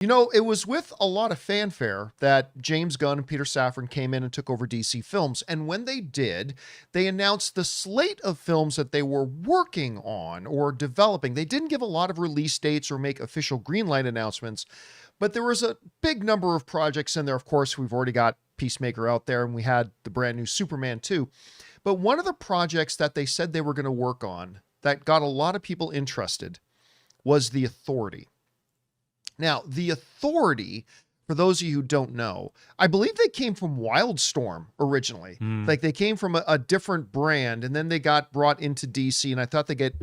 You know, it was with a lot of fanfare that James Gunn and Peter Safran came in and took over DC Films. And when they did, they announced the slate of films that they were working on or developing. They didn't give a lot of release dates or make official green light announcements, but there was a big number of projects in there. Of course, we've already got Peacemaker out there, and we had the brand new Superman 2. But one of the projects that they said they were going to work on that got a lot of people interested was The Authority. Now, The Authority, for those of you who don't know, I believe they came from WildStorm originally. Like they came from a different brand, and then they got brought into DC, and I thought they get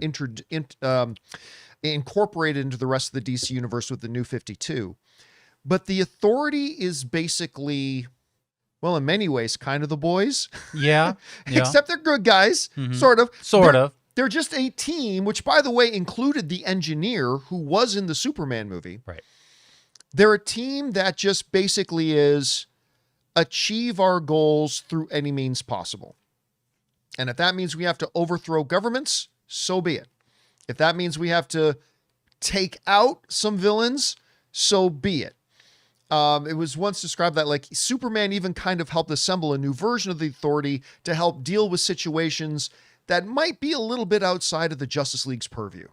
incorporated into the rest of the DC universe with the New 52. But The Authority is basically, well, in many ways, kind of the boys. Yeah. Except they're good guys, sort of. They're just a team, which, by the way, included the engineer who was in the Superman movie. Right. They're a team that just basically is achieve our goals through any means possible. And if that means we have to overthrow governments, so be it. If that means we have to take out some villains, so be it. It was once described that like Superman even kind of helped assemble a new version of the Authority to help deal with situations that might be a little bit outside of the Justice League's purview.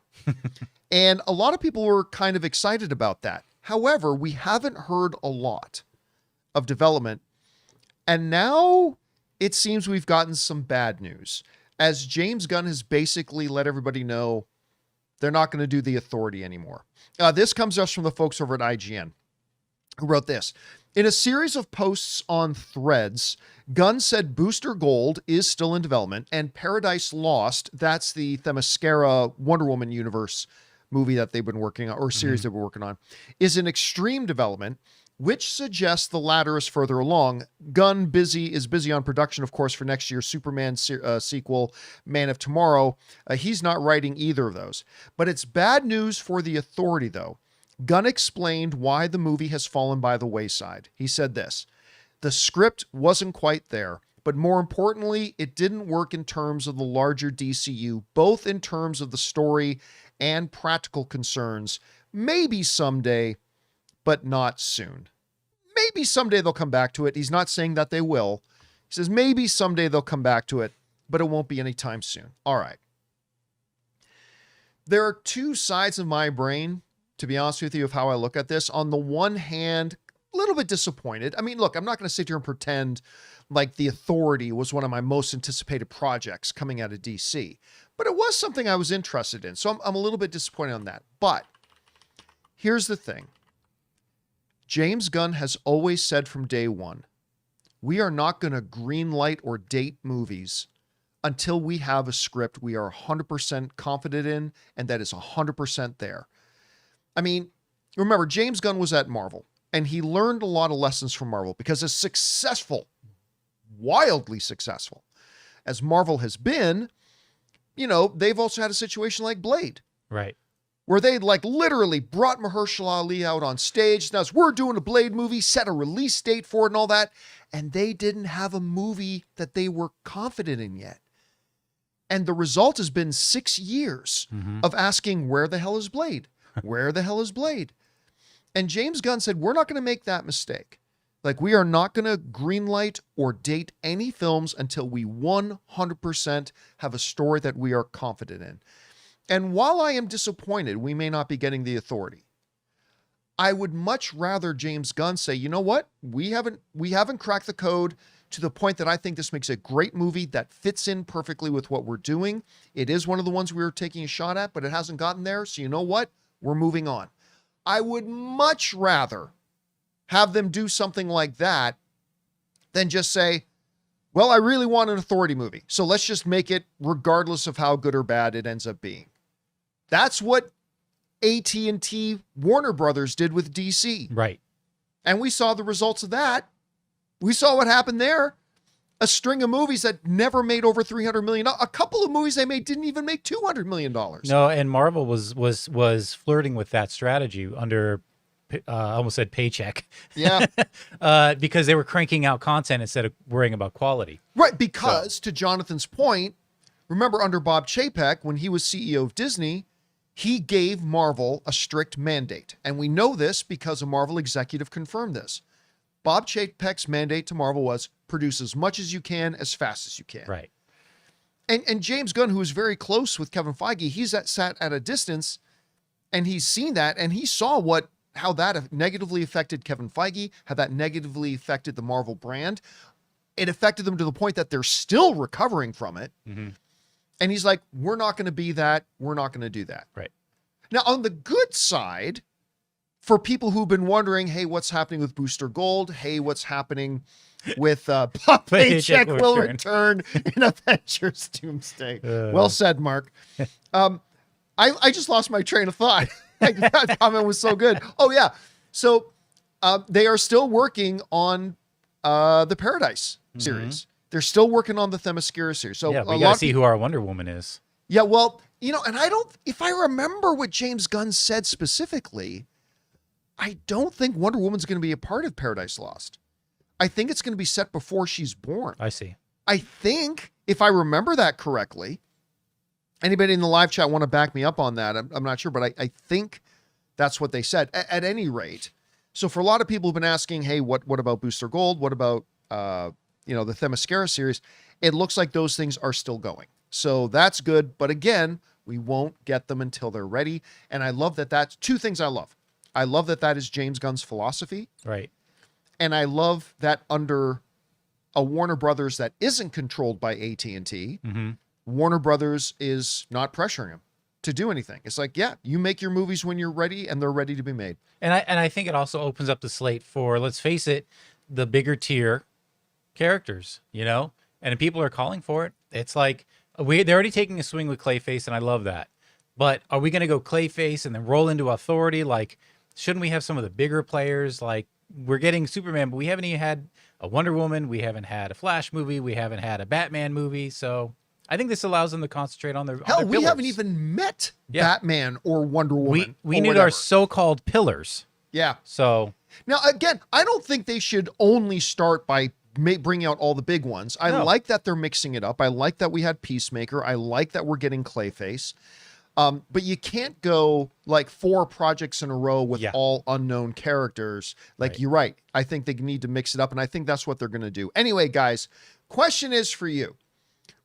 And a lot of people were kind of excited about that. However, we haven't heard a lot of development. And now it seems we've gotten some bad news, as James Gunn has basically let everybody know they're not going to do The Authority anymore. This comes us from the folks over at IGN, who wrote this. In a series of posts on Threads, Gunn said Booster Gold is still in development, and Paradise Lost, that's the Themyscira Wonder Woman universe movie that they've been working on, or series they've been working on, is in extreme development, which suggests the latter is further along. Gunn is busy on production, of course, for next year's Superman sequel, Man of Tomorrow. He's not writing either of those. But it's bad news for The Authority, though. Gunn explained why the movie has fallen by the wayside. He said this: the script wasn't quite there, but more importantly, it didn't work in terms of the larger DCU, both in terms of the story and practical concerns. Maybe someday, but not soon. Maybe someday they'll come back to it. He's not saying that they will. He says maybe someday they'll come back to it, but it won't be anytime soon. All right. There are two sides of my brain, to be honest with you, of how I look at this. On the one hand, a little bit disappointed. I mean, look, I'm not going to sit here and pretend like The Authority was one of my most anticipated projects coming out of DC, but it was something I was interested in. So I'm a little bit disappointed on that. But here's the thing. James Gunn has always said from day one, we are not going to greenlight or date movies until we have a script we are 100% confident in and that is 100% there. I mean, remember, James Gunn was at Marvel, and he learned a lot of lessons from Marvel, because as successful, wildly successful as Marvel has been, you know, they've also had a situation like Blade. Right. Where they like literally brought Mahershala Ali out on stage. Now, we're doing a Blade movie, set a release date for it and all that. And they didn't have a movie that they were confident in yet. And the result has been 6 years of asking, where the hell is Blade? Where the hell is Blade? And James Gunn said, we're not going to make that mistake. Like, we are not going to greenlight or date any films until we 100% have a story that we are confident in. And while I am disappointed we may not be getting The Authority, I would much rather James Gunn say, you know what? We haven't cracked the code to the point that I think this makes a great movie that fits in perfectly with what we're doing. It is one of the ones we were taking a shot at, but it hasn't gotten there. So you know what? We're moving on. I would much rather have them do something like that than just say, well, I really want an Authority movie, so let's just make it regardless of how good or bad it ends up being. That's what AT&T Warner Brothers did with DC. Right. And we saw the results of that. We saw what happened there. A string of movies that never made over $300 million. A couple of movies they made didn't even make $200 million. No, and Marvel was flirting with that strategy under, I almost said paycheck. Yeah. Because they were cranking out content instead of worrying about quality. Right, because to Jonathan's point, remember under Bob Chapek, when he was CEO of Disney, he gave Marvel a strict mandate. And we know this because a Marvel executive confirmed this. Bob Chapek's mandate to Marvel was produce as much as you can, as fast as you can. Right. And James Gunn, who is very close with Kevin Feige, sat at a distance, and he's seen that, and he saw how that negatively affected Kevin Feige, how that negatively affected the Marvel brand. It affected them to the point that they're still recovering from it. Mm-hmm. And he's like, we're not going to be that. We're not going to do that. Right. Now, on the good side, for people who've been wondering, hey, what's happening with Booster Gold? Hey, what's happening with Bob Paycheck will return in Avengers Doomsday? Well said, Mark. I just lost my train of thought. That comment was so good. Oh, yeah. So they are still working on the Paradise series. They're still working on the Themyscira series. So yeah, we got to see who our Wonder Woman is. Yeah, well, and if I remember what James Gunn said specifically, I don't think Wonder Woman's going to be a part of Paradise Lost. I think it's going to be set before she's born. I see. I think, if I remember that correctly, anybody in the live chat want to back me up on that? I'm not sure, but I think that's what they said. At any rate, so for a lot of people who've been asking, hey, what about Booster Gold? What about the Themyscira series? It looks like those things are still going. So that's good. But again, we won't get them until they're ready. And I love that that's two things I love. I love that is James Gunn's philosophy. Right. And I love that under a Warner Brothers that isn't controlled by AT&T, Warner Brothers is not pressuring him to do anything. It's like, yeah, you make your movies when you're ready and they're ready to be made. And I think it also opens up the slate for, let's face it, the bigger tier characters, and people are calling for it. It's like they're already taking a swing with Clayface, and I love that. But are we going to go Clayface and then roll into Authority? Like, shouldn't we have some of the bigger players? Like, we're getting Superman, but we haven't even had a Wonder Woman. We haven't had a Flash movie. We haven't had a Batman movie. So I think this allows them to concentrate on their Hell, we haven't even met Batman or Wonder Woman. We need our so-called pillars. Yeah. So now, again, I don't think they should only start by bringing out all the big ones. I like that they're mixing it up. I like that we had Peacemaker. I like that we're getting Clayface. But you can't go like 4 projects in a row with all unknown characters. Like, you're right. I think they need to mix it up, and I think that's what they're going to do. Anyway, guys, question is for you.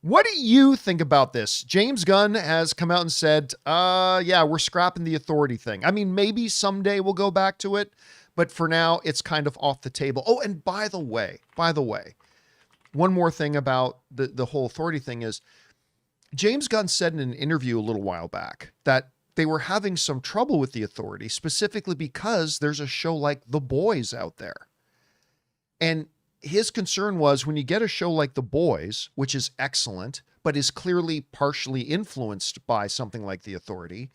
What do you think about this? James Gunn has come out and said, yeah, we're scrapping the Authority thing. I mean, maybe someday we'll go back to it, but for now, it's kind of off the table. Oh, and by the way, one more thing about the whole Authority thing is, James Gunn said in an interview a little while back that they were having some trouble with the Authority, specifically because there's a show like The Boys out there. And his concern was, when you get a show like The Boys, which is excellent, but is clearly partially influenced by something like The Authority,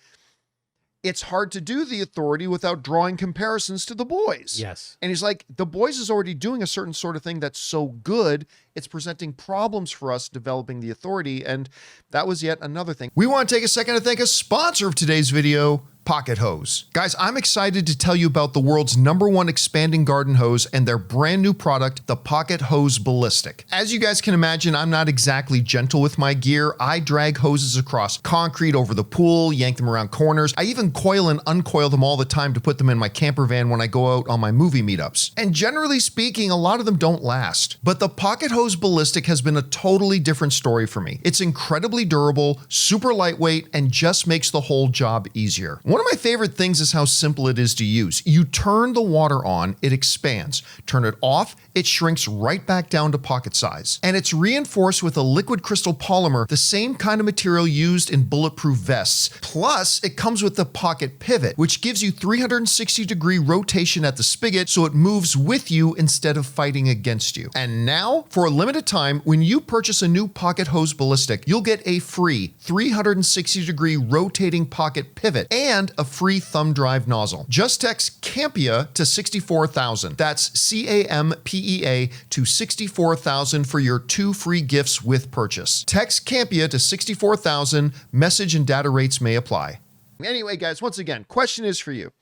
it's hard to do The Authority without drawing comparisons to The Boys. Yes. And he's like, The Boys is already doing a certain sort of thing that's so good, it's presenting problems for us developing The Authority. And that was yet another thing. We want to take a second to thank a sponsor of today's video, Pocket Hose. Guys, I'm excited to tell you about the world's #1 expanding garden hose and their brand new product, the Pocket Hose Ballistic. As you guys can imagine, I'm not exactly gentle with my gear. I drag hoses across concrete over the pool, yank them around corners. I even coil and uncoil them all the time to put them in my camper van when I go out on my movie meetups. And generally speaking, a lot of them don't last. But the Pocket Hose Ballistic has been a totally different story for me. It's incredibly durable, super lightweight, and just makes the whole job easier. One of my favorite things is how simple it is to use. You turn the water on, it expands. Turn it off, it shrinks right back down to pocket size. And it's reinforced with a liquid crystal polymer, the same kind of material used in bulletproof vests. Plus, it comes with the pocket pivot, which gives you 360-degree rotation at the spigot, so it moves with you instead of fighting against you. And now, for a limited time, when you purchase a new Pocket Hose Ballistic, you'll get a free 360-degree rotating pocket pivot and a free thumb drive nozzle. Just text Campea to 64,000. That's CAMPEA to 64,000 for your 2 free gifts with purchase. Text Campea to 64,000. Message and data rates may apply. Anyway, guys, once again, question is for you.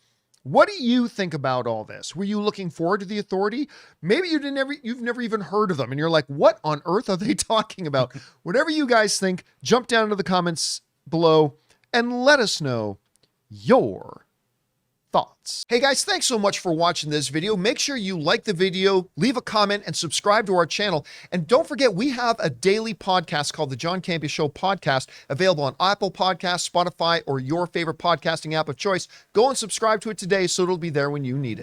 What do you think about all this? Were you looking forward to the Authority? Maybe you've never even heard of them and you're like, what on earth are they talking about? Whatever you guys think, jump down into the comments below and let us know your thoughts. Hey guys, thanks so much for watching this video. Make sure you like the video, leave a comment, and subscribe to our channel. And don't forget, we have a daily podcast called the John Campea Show Podcast, available on Apple Podcasts, Spotify, or your favorite podcasting app of choice. Go and subscribe to it today so it'll be there when you need it.